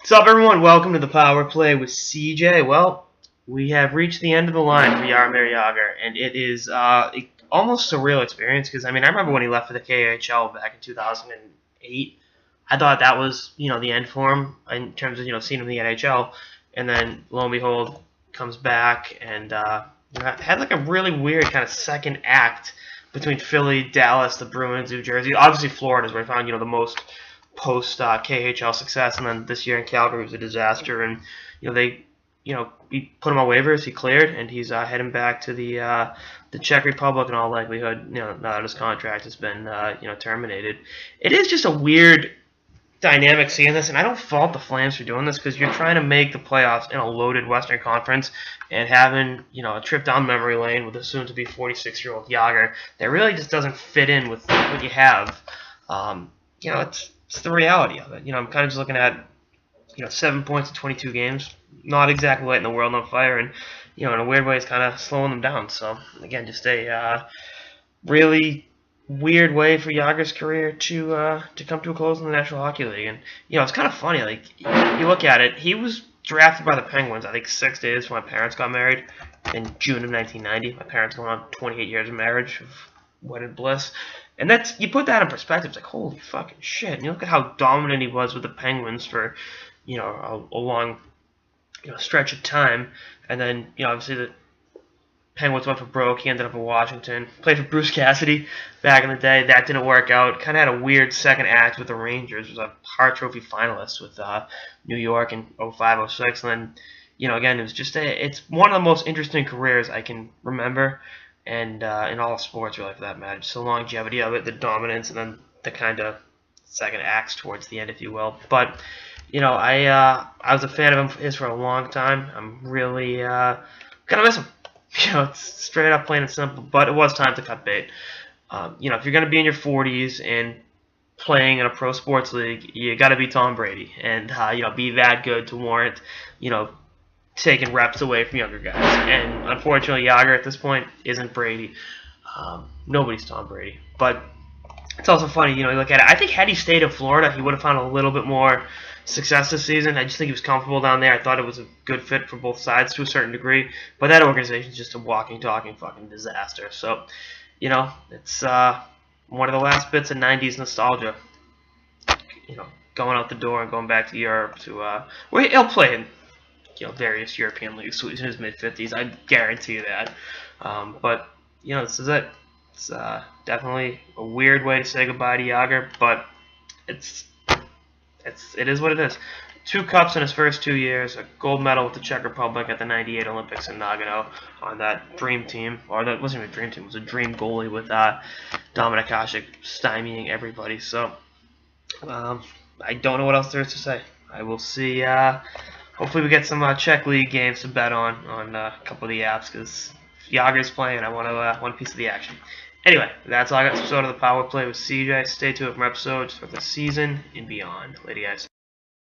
What's up, everyone? Welcome to the Power Play with CJ. Well, we have reached the end of the line for Jaromir Jagr, and it is almost a surreal experience because, I remember when he left for the KHL back in 2008. I thought that was, the end for him in terms of, seeing him in the NHL. And then, lo and behold, comes back and had like a really weird kind of second act between Philly, Dallas, the Bruins, New Jersey. Obviously, Florida is where he found, the most post KHL success, and then this year in Calgary was a disaster. And we put him on waivers. He cleared, and he's heading back to the Czech Republic in all likelihood. Now that his contract has been terminated. It is just a weird dynamic seeing this, and I don't fault the Flames for doing this because you're trying to make the playoffs in a loaded Western Conference, and having a trip down memory lane with a soon-to-be 46-year-old Jagr that really just doesn't fit in with what you have. It's the reality of it. I'm kind of just looking at 7 points in 22 games, not exactly lighting the world on fire, and in a weird way, it's kind of slowing them down. So again, just a really weird way for Jagr's career to come to a close in the National Hockey League. And it's kind of funny. Like, you look at it, he was drafted by the Penguins, I think 6 days before my parents got married in June of 1990. My parents going on 28 years of marriage of wedded bliss. And you put that in perspective, it's like, holy fucking shit. And you look at how dominant he was with the Penguins for, a long, stretch of time. And then, obviously the Penguins went for broke. He ended up in Washington. Played for Bruce Cassidy back in the day. That didn't work out. Kind of had a weird second act with the Rangers. Was a Hart Trophy finalist with New York in 05, 06. And then, again, it was just it's one of the most interesting careers I can remember. And in all sports, really, for that matter. Just the longevity of it, the dominance, and then the kind of second acts towards the end, if you will. But, I was a fan of his for a long time. I'm really going to miss him. It's straight up plain and simple. But it was time to cut bait. If you're going to be in your 40s and playing in a pro sports league, you got to be Tom Brady. And, be that good to warrant, taking reps away from younger guys. And unfortunately, Jagr at this point isn't Brady. Nobody's Tom Brady. But it's also funny, you look at it. I think had he stayed in Florida, he would have found a little bit more success this season. I just think he was comfortable down there. I thought it was a good fit for both sides to a certain degree. But that organization is just a walking, talking fucking disaster. So, it's one of the last bits of 90s nostalgia. Going out the door and going back to Europe to where he'll play in various European leagues in his mid-50s. I guarantee you that. But, this is it. It's definitely a weird way to say goodbye to Jagr, but it is what it is. 2 cups in his first 2 years, a gold medal with the Czech Republic at the 98 Olympics in Nagano on that dream team, or that wasn't even a dream team, it was a dream goalie with Dominik Hasek stymieing everybody. So, I don't know what else there is to say. I will see. Hopefully we get some Czech League games to bet on a couple of the apps, because if Jagr's playing, I want a piece of the action. Anyway, that's all I got. So, to the Power Play with CJ. Stay tuned for episodes for the season and beyond. Lady guys.